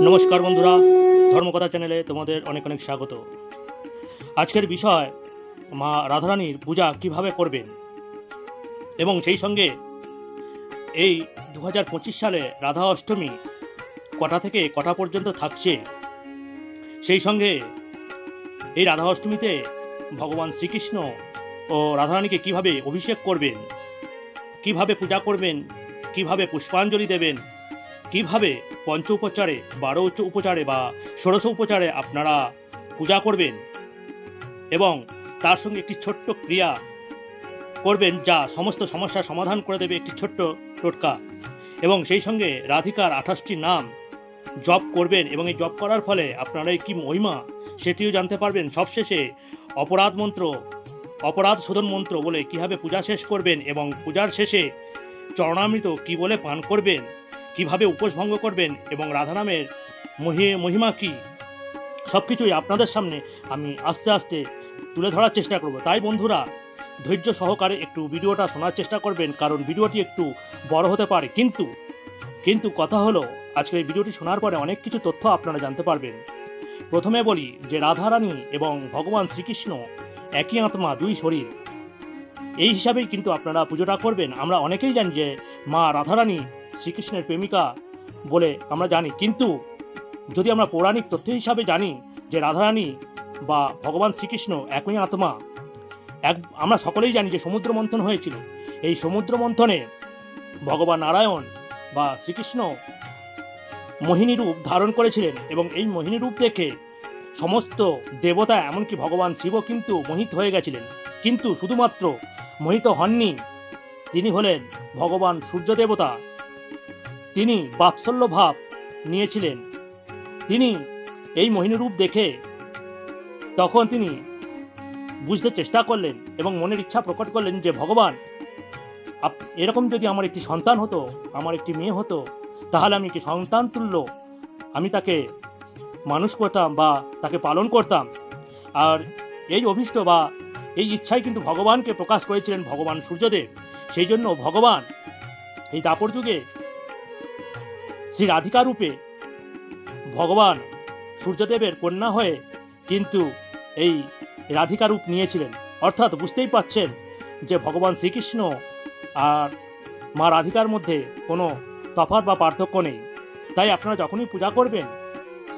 নমস্কার বন্ধুরা, ধর্মকথা চ্যানেলে তোমাদের অনেক অনেক স্বাগত। আজকের বিষয় মা রাধারানীর পূজা কিভাবে করবেন এবং সেই সঙ্গে এই 2025 সালে রাধা অষ্টমী কটা থেকে কটা পর্যন্ত থাকছে, সেই সঙ্গে এই রাধা অষ্টমীতে ভগবান শ্রীকৃষ্ণ ও রাধারানীকে কিভাবে অভিষেক করবেন, কিভাবে পূজা করবেন, কিভাবে পুষ্পাঞ্জলি দেবেন, কিভাবে পঞ্চ উপচারে 12 উপচারে বা 16 উপচারে আপনারা পূজা করবেন এবং তার সঙ্গে একটি ছোট্ট ক্রিয়া করবেন যা সমস্ত সমস্যার সমাধান করে দেবে, একটি ছোট্ট টোটকা। এবং সেই সঙ্গে রাধিকার 28টি নাম জপ করবেন এবং এই জপ করার ফলে আপনারা কি মহিমা সেটিও জানতে পারবেন। সবশেষে অপরাধ শোধন মন্ত্র বলে কিভাবে পূজা শেষ করবেন এবং পূজার শেষে চরণামৃত কি বলে পান করবেন, কিভাবে উপোস ভঙ্গ করবেন এবং রাধা নামের মহিমা কি, সব কিছুই আপনাদের সামনে আমি আস্তে আস্তে তুলে ধরার চেষ্টা করব। তাই বন্ধুরা, ধৈর্য সহকারে একটু ভিডিওটা শোনার চেষ্টা করবেন, কারণ ভিডিওটি একটু বড় হতে পারে, কিন্তু কথা হলো আজকের এই ভিডিওটি শোনার পরে অনেক কিছু তথ্য আপনারা জানতে পারবেন। প্রথমে বলি যে রাধারানী এবং ভগবান শ্রীকৃষ্ণ একই আত্মা, দুই শরীর, এই হিসাবেই কিন্তু আপনারা পুজোটা করবেন। আমরা অনেকেই জানি যে মা রাধারানী শ্রীকৃষ্ণের প্রেমিকা বলে আমরা জানি, কিন্তু যদি আমরা পৌরাণিক তথ্য হিসাবে জানি যে রাধারানী বা ভগবান শ্রীকৃষ্ণ একই আত্মা, আমরা সকলেই জানি যে সমুদ্র মন্থন হয়েছিল। এই সমুদ্র মন্থনে ভগবান নারায়ণ বা শ্রীকৃষ্ণ মোহিনী রূপ ধারণ করেছিলেন এবং এই মোহিনী রূপ দেখে সমস্ত দেবতা, এমনকি ভগবান শিব কিন্তু মোহিত হয়ে গেছিলেন। কিন্তু শুধুমাত্র মোহিত হননি, তিনি হলেন ভগবান সূর্য দেবতা। তিনি বাৎসল্য ভাব নিয়েছিলেন। তিনি এই মোহিনী রূপ দেখে তখন তিনি বুঝতে চেষ্টা করলেন এবং মনের ইচ্ছা প্রকট করলেন যে ভগবান, এরকম যদি আমার একটি সন্তান হতো, আমার একটি মেয়ে হতো, তাহলে আমি কি সন্তান তুল্য আমি তাকে মানুষ করতাম বা তাকে পালন করতাম। আর এই অভীষ্ট বা এই ইচ্ছাই কিন্তু ভগবানকে প্রকাশ করেছিলেন ভগবান সূর্যদেব। সেই জন্য ভগবান এই দাপর যুগে শ্রী রাধিকা রূপে ভগবান সূর্যদেবের কন্যা হয়ে কিন্তু এই রাধিকা রূপ নিয়েছিলেন। অর্থাৎ বুঝতেই পাচ্ছেন যে ভগবান শ্রীকৃষ্ণ আর মা রাধিকার মধ্যে কোনো তফাৎ বা পার্থক্য নেই। তাই আপনারা যখনই পূজা করবেন,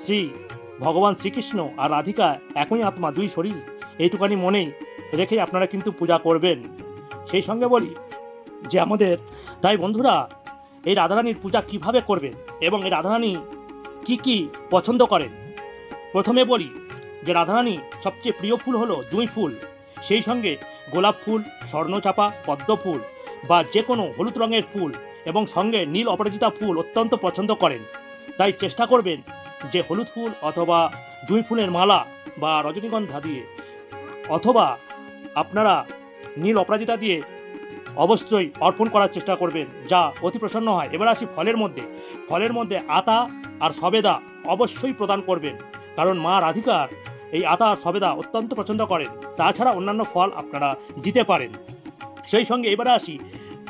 শ্রী ভগবান শ্রীকৃষ্ণ আর রাধিকা একই আত্মা, দুই শরীর, এইটুকানি মনেই রেখে আপনারা কিন্তু পূজা করবেন। সেই সঙ্গে বলি যে তাই বন্ধুরা, এই রাধারানীর পূজা কিভাবে করবেন এবং এই রাধারানী কি কি পছন্দ করেন। প্রথমে বলি যে রাধারানী সবচেয়ে প্রিয় ফুল হলো জুঁই ফুল, সেই সঙ্গে গোলাপ ফুল, স্বর্ণচাপা, পদ্ম ফুল বা যে কোনো হলুদ রঙের ফুল এবং সঙ্গে নীল অপরাজিতা ফুল অত্যন্ত পছন্দ করেন। তাই চেষ্টা করবেন যে হলুদ ফুল অথবা জুঁই ফুলের মালা বা রজনীগন্ধা দিয়ে অথবা আপনারা নীল অপরাজিতা দিয়ে অবশ্যই অর্পণ করার চেষ্টা করবেন, যা অতি প্রসন্ন হয়। এবার আসি ফলের মধ্যে আতা আর সবেদা অবশ্যই প্রদান করবেন, কারণ মা রাধিকার এই আতা আর সবেদা অত্যন্ত পছন্দ করেন। তাছাড়া অন্যান্য ফল আপনারা দিতে পারেন। সেই সঙ্গে এবারে আসি,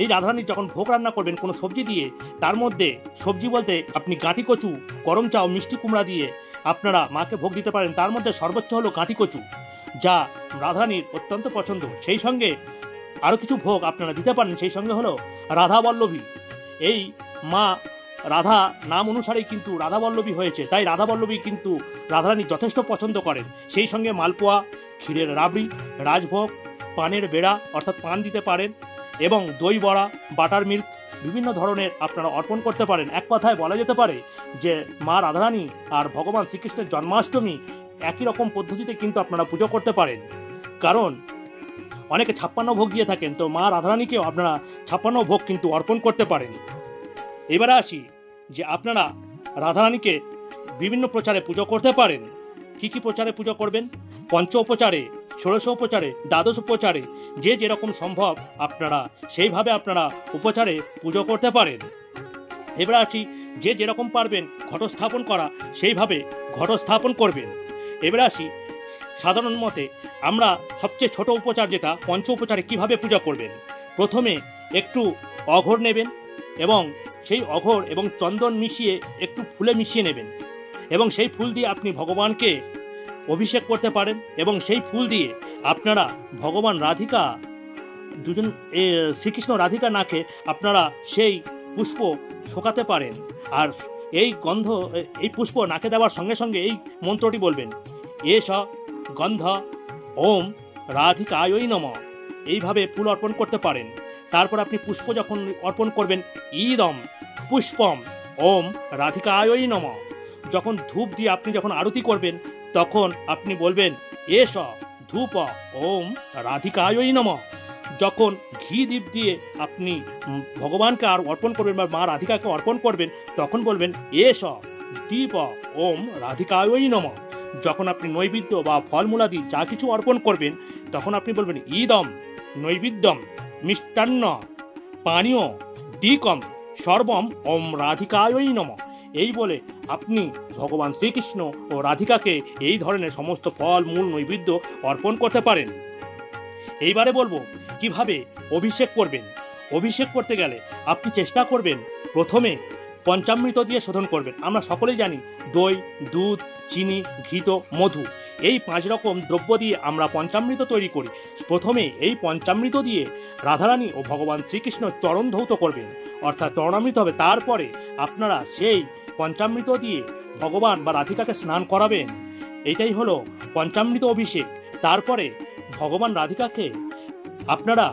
এই রাধারানীর যখন ভোগ রান্না করবেন কোনো সবজি দিয়ে, তার মধ্যে সবজি বলতে আপনি গাঁটি কচু, গরম চা ও মিষ্টি কুমড়া দিয়ে আপনারা মাকে ভোগ দিতে পারেন। তার মধ্যে সর্বোচ্চ হলো গাঁটি কচু, যা রাধারানীর অত্যন্ত পছন্দ। সেই সঙ্গে আরও কিছু ভোগ আপনারা দিতে পারেন, সেই সঙ্গে হলো রাধা বল্লভী। এই মা রাধা নাম অনুসারেই কিন্তু রাধা বল্লভী হয়েছে, তাই রাধা বল্লভী কিন্তু রাধারানী যথেষ্ট পছন্দ করেন। সেই সঙ্গে মালপোয়া, ক্ষীরের রাবড়ি, রাজভোগ, পানের বেড়া অর্থাৎ পান দিতে পারেন এবং দই বড়া, বাটার মিল্ক বিভিন্ন ধরনের আপনারা অর্পণ করতে পারেন। এক কথায় বলা যেতে পারে যে মা রাধারানী আর ভগবান শ্রীকৃষ্ণের জন্মাষ্টমী একই রকম পদ্ধতিতে কিন্তু আপনারা পুজো করতে পারেন, কারণ অনেকে 56 ভোগ দিয়ে থাকেন, তো মা রাধারানীকেও আপনারা 56 ভোগ কিন্তু অর্পণ করতে পারেন। এবারে আসি যে আপনারা রাধারানীকে বিভিন্ন প্রচারে পুজো করতে পারেন। কি কি প্রচারে পুজো করবেন? পঞ্চ উপচারে, 16 উপচারে, দ্বাদশ উপচারে, যে যেরকম সম্ভব আপনারা সেইভাবে আপনারা উপচারে পুজো করতে পারেন। এবারে আসি যে যেরকম পারবেন ঘটস্থাপন করা, সেইভাবে ঘটস্থাপন করবেন। এবারে আসি সাধারণ মতে আমরা সবচেয়ে ছোট উপচার যেটা পঞ্চ উপচারে কিভাবে পূজা করবেন। প্রথমে একটু অঘোর নেবেন এবং সেই অঘোর এবং চন্দন মিশিয়ে একটু ফুলে মিশিয়ে নেবেন। এবং সেই ফুল দিয়ে আপনি ভগবানকে অভিষেক করতে পারেন এবং সেই ফুল দিয়ে আপনারা ভগবান রাধিকা দুজন শ্রীকৃষ্ণ রাধিকা নাকে আপনারা সেই পুষ্প শোকাতে পারেন। আর এই পুষ্প নাকে দেওয়ার সঙ্গে সঙ্গে এই মন্ত্রটি বলবেন, এষ গন্ধ ওম রাধিকায়ই নমঃ। এইভাবে ফুল অর্পণ করতে পারেন। তারপর আপনি পুষ্প যখন অর্পণ করবেন, ইদম পুষ্পম ওম রাধিকায়ই নমঃ। যখন ধূপ দিয়ে আপনি যখন আরতি করবেন তখন আপনি বলবেন, এষ ধূপ ওম রাধিকায়ই নমঃ। যখন ঘি দীপ দিয়ে আপনি ভগবানকে আর অর্পণ করবেন বা মা রাধিকাকে অর্পণ করবেন তখন বলবেন, এষ দীপ ওম রাধিকায়ই নমঃ। যখন আপনি নৈবেদ্য বা ফলমূলাদি যা কিছু অর্পণ করবেন তখন আপনি বলবেন, ইদম নৈবেদ্যম মিষ্টান্ন পানীয় দিকম সর্বম ওম রাধিকায়ই নমঃ। এই বলে আপনি ভগবান শ্রীকৃষ্ণ ও রাধিকাকে এই ধরনের সমস্ত ফল মূল নৈবেদ্য অর্পণ করতে পারেন। এইবারে বলবো কিভাবে অভিষেক করবেন। অভিষেক করতে গেলে আপনি চেষ্টা করবেন প্রথমে পঞ্চামৃত দিয়ে শোধন করবেন। আমরা সকলেই জানি দই, দুধ, চিনি, ঘৃত, মধু এই 5 রকম দ্রব্য দিয়ে আমরা পঞ্চামৃত তৈরি করি। প্রথমে এই পঞ্চামৃত দিয়ে রাধারানী ও ভগবান শ্রীকৃষ্ণ চরণ ধৌত করবেন, অর্থাৎ চরণামৃত হবে। তারপরে আপনারা সেই পঞ্চামৃত দিয়ে ভগবান বা রাধিকাকে স্নান করাবেন। এইটাই হলো পঞ্চামৃত অভিষেক। তারপরে ভগবান রাধিকাকে আপনারা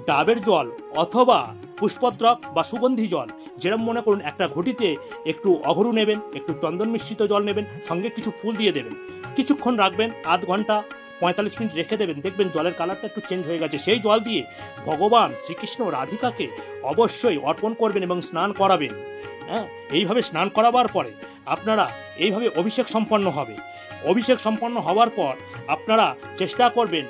ডাবের জল অথবা পুষ্পদ্রক বা সুগন্ধি জল, যেরকম মনে করুন একটা ঘটিতে একটু অঘরু নেবেন, একটু চন্দন মিশ্রিত জল নেবেন, সঙ্গে কিছু ফুল দিয়ে দেবেন, কিছুক্ষণ রাখবেন, আধ ঘন্টা 45 মিনিট রেখে দেবেন, দেখবেন জলের কালারটা একটু চেঞ্জ হয়ে গেছে। সেই জল দিয়ে ভগবান শ্রীকৃষ্ণ রাধিকাকে অবশ্যই অর্পণ করবেন এবং স্নান করাবেন। এইভাবে স্নান করাবার পরে আপনারা এইভাবে অভিষেক সম্পন্ন হবে। অভিষেক সম্পন্ন হওয়ার পর আপনারা চেষ্টা করবেন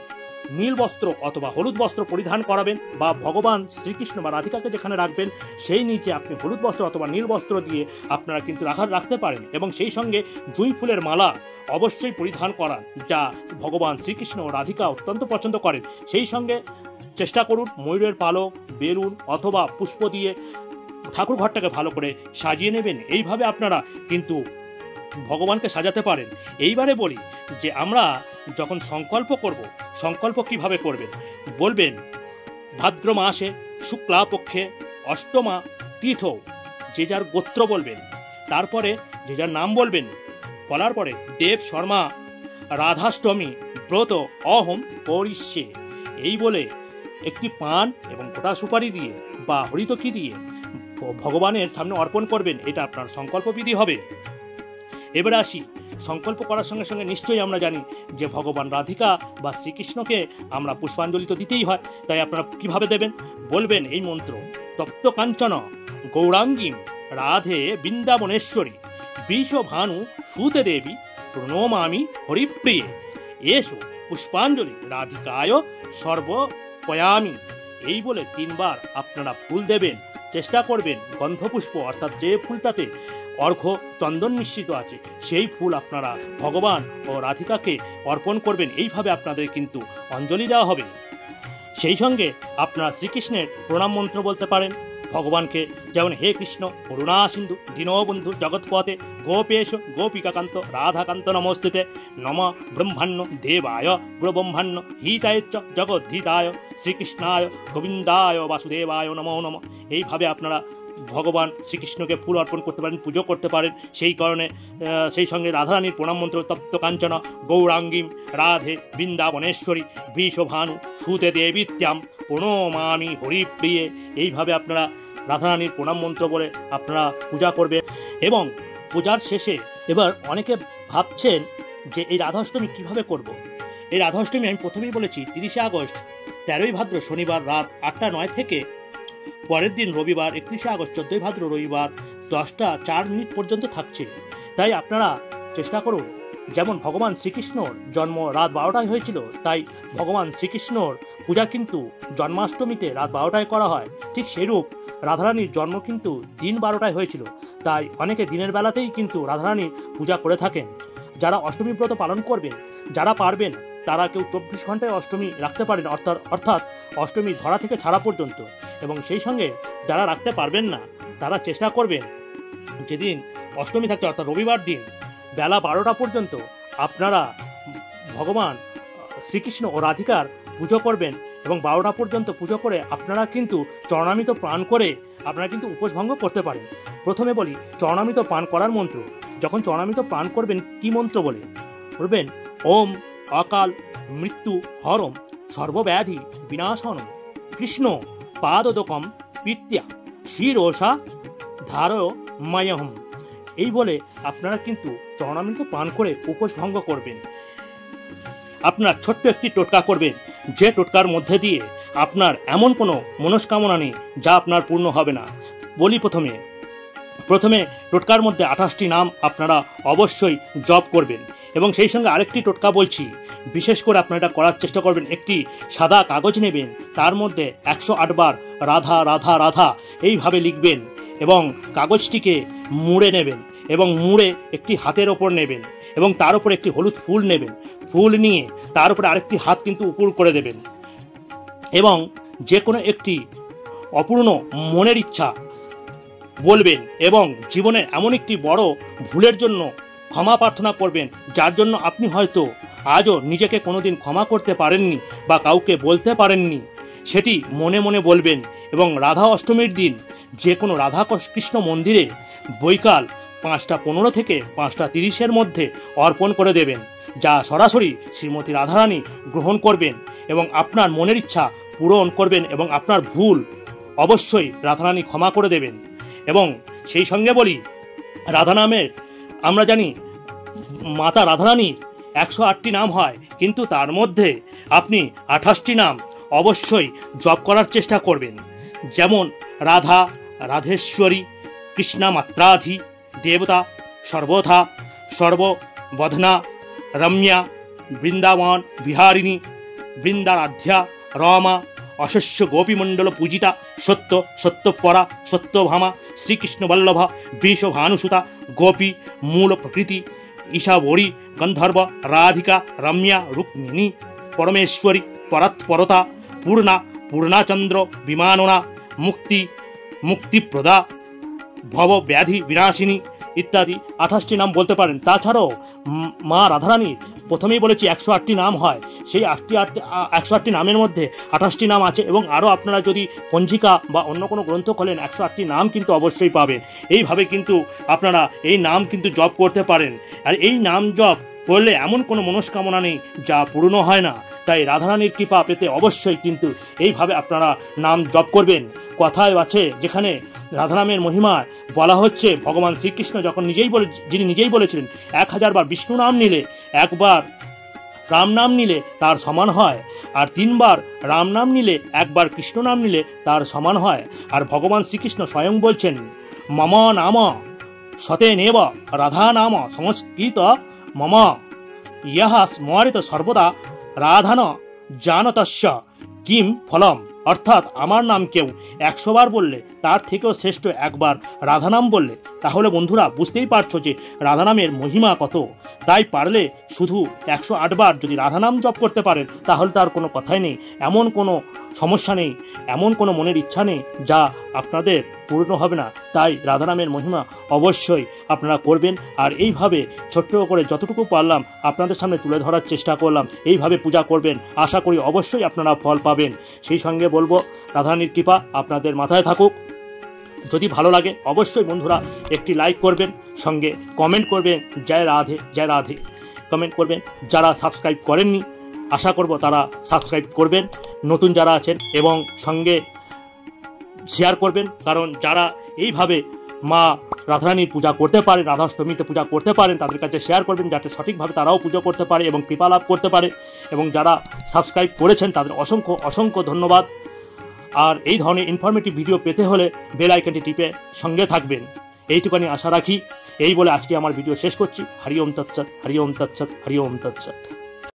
নীল বস্ত্র অথবা হলুদ বস্ত্র পরিধান করাবেন, বা ভগবান শ্রীকৃষ্ণ বা রাধিকাকে যেখানে রাখবেন সেই নিচে আপনি হলুদ বস্ত্র অথবা নীল বস্ত্র দিয়ে আপনারা কিন্তু রাখতে পারেন। এবং সেই সঙ্গে জুঁই ফুলের মালা অবশ্যই পরিধান করান, যা ভগবান শ্রীকৃষ্ণ ও রাধিকা অত্যন্ত পছন্দ করেন। সেই সঙ্গে চেষ্টা করুন ময়ূরের পালক, বেলুন অথবা পুষ্প দিয়ে ঠাকুর ঘরটাকে ভালো করে সাজিয়ে নেবেন। এইভাবে আপনারা কিন্তু ভগবানকে সাজাতে পারেন। এইবারে বলি যে আমরা যখন সংকল্প করব, সংকল্প কিভাবে করবেন। বলবেন, ভাদ্র মাসে শুক্লা পক্ষে অষ্টমা তীর্থ, যে যার গোত্র বলবেন, তারপরে যে যার নাম বলবেন, বলার পরে দেব শর্মা রাধাষ্টমী ব্রত অহম করিষ্যে। এই বলে একটি পান এবং গোটা সুপারি দিয়ে বা হরিতকি দিয়ে ভগবানের সামনে অর্পণ করবেন। এটা আপনার সংকল্প বিধি হবে। এবারে আসি, সংকল্প করার সঙ্গে সঙ্গে নিশ্চয়ই আমরা জানি যে ভগবান রাধিকা বা শ্রীকৃষ্ণকে আমরা পুষ্পাঞ্জলি তো দিতেই হয়। তাই আপনারা কিভাবে দেবেন, বলবেন এই মন্ত্র, তপ্ত কাঞ্চন গৌরাঙ্গীম রাধে বৃন্দাবনেশ্বরী বিষভানু সুতে দেবী প্রণমামি হরিপ্রিয়ে এসো পুষ্পাঞ্জলি রাধিকায় সর্বপয়ামি। এই বলে 3 বার আপনারা ফুল দেবেন। চেষ্টা করবেন গন্ধপুষ্প, অর্থাৎ যে ফুলটাতে অর্ঘ্য চন্দন মিশ্রিত আছে সেই ফুল আপনারা ভগবান ও রাধিকাকে অর্পণ করবেন। এইভাবে আপনাদের কিন্তু অঞ্জলি দেওয়া হবে। সেই সঙ্গে আপনারা শ্রীকৃষ্ণের প্রণাম মন্ত্র বলতে পারেন ভগবানকে, যেমন হে কৃষ্ণ করুণা সিন্ধু দীনবন্ধু জগৎপতে গোপেশ গোপিকাকান্ত রাধাকান্ত নমস্তুতে নম ব্রহ্মাণ্য দেবায় ব্রহ্মাণ্য হিতায় চ জগদ্ধিতায় শ্রীকৃষ্ণায় গোবিন্দায় বাসুদেবায় নমো নমঃ। এইভাবে আপনারা ভগবান শ্রীকৃষ্ণকে ফুল অর্পণ করতে পারেন, পুজো করতে পারেন। সেই কারণে সেই সঙ্গে রাধারানীর প্রণাম মন্ত্র, তপ্ত কাঞ্চন গৌরাঙ্গীম রাধে বৃন্দাবনেশ্বরী বিষভানু সুতে দেবীত্যাম প্রণমামি হরিপ্রিয়ে। এইভাবে আপনারা রাধারানীর প্রণাম মন্ত্র বলে আপনারা পূজা করবেন। এবং পূজার শেষে এবার অনেকে ভাবছেন যে এই রাধাষ্টমী কিভাবে করব। এই রাধাষ্টমী আমি প্রথমেই বলেছি 30শে আগস্ট 13ই ভাদ্র শনিবার রাত 8টা 9 থেকে পরের দিন রবিবার 31শে আগস্ট 14ই ভাদ্র রবিবার 10টা 4 মিনিট পর্যন্ত থাকছে। তাই আপনারা চেষ্টা করুন, যেমন ভগবান শ্রীকৃষ্ণর জন্ম রাত 12টায় হয়েছিল, তাই ভগবান শ্রীকৃষ্ণর পূজা কিন্তু জন্মাষ্টমীতে রাত 12টায় করা হয়। ঠিক সেইরূপ রাধারানীর জন্ম কিন্তু দিন 12টায় হয়েছিল, তাই অনেকে দিনের বেলাতেই কিন্তু রাধারানীর পূজা করে থাকেন। যারা অষ্টমী ব্রত পালন করবেন, যারা পারবেন তারা কেউ 24 ঘন্টায় অষ্টমী রাখতে পারেন, অর্থাৎ অষ্টমী ধরা থেকে ছাড়া পর্যন্ত। এবং সেই সঙ্গে যারা রাখতে পারবেন না তারা চেষ্টা করবেন যেদিন অষ্টমী থাকছে অর্থাৎ রবিবার দিন বেলা 12টা পর্যন্ত আপনারা ভগবান শ্রীকৃষ্ণ ও রাধিকার পুজো করবেন এবং 12টা পর্যন্ত পুজো করে আপনারা কিন্তু চরণামৃত পান করে আপনারা কিন্তু উপোস ভঙ্গ করতে পারেন। প্রথমে বলি চরণামৃত পান করার মন্ত্র। যখন চরণামৃত পান করবেন কি মন্ত্র বলবেন? ওম অকাল মৃত্যু হরম সর্বব্যাধি বিনাশনম কৃষ্ণ পাদোদকম পিত্যা শিরোষা ধারময়হম। এই বলে আপনারা কিন্তু চরণামৃত পান করে উপোস ভঙ্গ করবেন। আপনার ছোট্ট একটি টোটকা করবেন, যে টোটকার মধ্যে দিয়ে আপনার এমন কোনো মনস্কামনা নেই যা আপনার পূর্ণ হবে না। বলি প্রথমে টোটকার মধ্যে 28টি নাম আপনারা অবশ্যই জপ করবেন এবং সেই সঙ্গে আরেকটি টোটকা বলছি, বিশেষ করে আপনারা এটা করার চেষ্টা করবেন। একটি সাদা কাগজ নেবেন, তার মধ্যে 108 বার রাধা রাধা রাধা এইভাবে লিখবেন এবং কাগজটিকে মুড়ে নেবেন এবং মুড়ে একটি হাতের ওপর নেবেন এবং তার উপর একটি হলুদ ফুল নেবেন। ফুল নিয়ে তার উপরে আরেকটি হাত কিন্তু উপর করে দেবেন এবং যে কোনো একটি অপূর্ণ মনের ইচ্ছা বলবেন এবং জীবনের এমন একটি বড় ভুলের জন্য ক্ষমা প্রার্থনা করবেন যার জন্য আপনি হয়তো আজও নিজেকে কোনোদিন ক্ষমা করতে পারেননি বা কাউকে বলতে পারেননি, সেটি মনে মনে বলবেন এবং রাধা অষ্টমীর দিন যে কোনো রাধা কৃষ্ণ মন্দিরে বৈকাল 5:15 থেকে 5:30 মধ্যে অর্পণ করে দেবেন, যা সরাসরি শ্রীমতী রাধারানী গ্রহণ করবেন এবং আপনার মনের ইচ্ছা পূরণ করবেন এবং আপনার ভুল অবশ্যই রাধারানী ক্ষমা করে দেবেন। এবং সেই সঙ্গে বলি রাধা নামের আমরা জানি মাতা রাধারানীর 108টি নাম হয়, কিন্তু তার মধ্যে আপনি 28টি নাম অবশ্যই জপ করার চেষ্টা করবেন। যেমন রাধা, রাধেশ্বরী, কৃষ্ণা মাত্রাধি, দেবতা, সর্বথা, সর্ববধনা, রম্যা, বৃন্দাবন বিহারিণী, বৃন্দারাধ্যা, রমা, অশস্য গোপীমণ্ডল পূজিতা, সত্য, সত্যপরা, সত্যভামা, শ্রীকৃষ্ণ বল্লভা, বৃষভানুসুতা, গোপী, মূল প্রকৃতি, ঈশাবরী, গন্ধর্ব, রাধিকা, রম্যা, রুক্মিণী, পরমেশ্বরী, পরাৎপরতা, পূর্ণা, পূর্ণাচন্দ্র, বিমাননা, মুক্তি, মুক্তিপ্রদা, ভব ব্যাধি বিনাশিনী ইত্যাদি 28টি নাম বলতে পারেন। তাছাড়াও মা রাধারানীর প্রথমেই বলেছি 108টি নাম হয়, সেই 108টি নামের মধ্যে 28টি নাম আছে এবং আরও আপনারা যদি পঞ্জিকা বা অন্য কোনো গ্রন্থ খোলেন 108টি নাম কিন্তু অবশ্যই পাবেন। এইভাবে কিন্তু আপনারা এই নাম কিন্তু জপ করতে পারেন। আর এই নাম জপ করলে এমন কোনো মনস্কামনা নেই যা পূর্ণ হয় না। তাই রাধারানীর কৃপা পেতে অবশ্যই কিন্তু এইভাবে আপনারা নাম জপ করবেন। কথায় আছে যেখানে রাধানামের মহিমা বলা হচ্ছে, ভগবান শ্রীকৃষ্ণ যখন যিনি নিজেই বলেছিলেন 1000 বার বিষ্ণু নাম নিলে, একবার রাম নাম নিলে তার সমান হয়, আর 3 বার রাম নাম নিলে, একবার কৃষ্ণ নাম নিলে তার সমান হয়। আর ভগবান শ্রীকৃষ্ণ স্বয়ং বলছেন, মম নাম সতে নেব রাধা নাম সংস্কৃত মম ইহা স্মরিত সর্বদা রাধান জানতস্য কিম ফলম। অর্থাৎ আমার নাম কেউ 100 বার বললে তার থেকেও শ্রেষ্ঠ একবার রাধা নাম বললে। তাহলে বন্ধুরা বুঝতেই পারছো যে রাধা নামের মহিমা কত। তাই পারলে শুধু 108 বার যদি রাধা নাম জপ করতে পারেন তাহলে তার কোনো কথাই নেই, এমন কোনো সমস্যা নেই, এমন কোনো মনের ইচ্ছা নেই যা আপনাদের পূর্ণ হবে না। তাই রাধা নামের মহিমা অবশ্যই আপনারা করবেন। আর এইভাবে ছোট্ট করে যতটুকু পারলাম আপনাদের সামনে তুলে ধরার চেষ্টা করলাম, এইভাবে পূজা করবেন, আশা করি অবশ্যই আপনারা ফল পাবেন। সেই সঙ্গে বলবো রাধারানীর কৃপা আপনাদের মাথায় থাকুক। যদি ভালো লাগে অবশ্যই বন্ধুরা একটি লাইক করবেন, সঙ্গে কমেন্ট করবেন জয় রাধে জয় রাধে কমেন্ট করবেন। যারা সাবস্ক্রাইব করেননি আশা করব তারা সাবস্ক্রাইব করবেন, নতুন যারা আছেন, এবং সঙ্গে শেয়ার করবেন। কারণ যারা এইভাবে মা রাধারানীর পূজা করতে পারেন, রাধাষ্টমীতে পূজা করতে পারেন, তাদের কাছে শেয়ার করবেন যাতে সঠিকভাবে তারাও পুজো করতে পারে এবং কৃপা লাভ করতে পারে। এবং যারা সাবস্ক্রাইব করেছেন তাদের অসংখ্য অসংখ্য ধন্যবাদ। আর এই ধরনের ইনফরমেটিভ ভিডিও পেতে হলে বেল আইকনটি টিপে সঙ্গে থাকবেন, এইটুখানি আশা রাখি। এই বলে আজকে আমার ভিডিও শেষ করছি। হরি ওম তৎসৎ, হরি ওম তৎসৎ, হরি ওম তৎসৎ।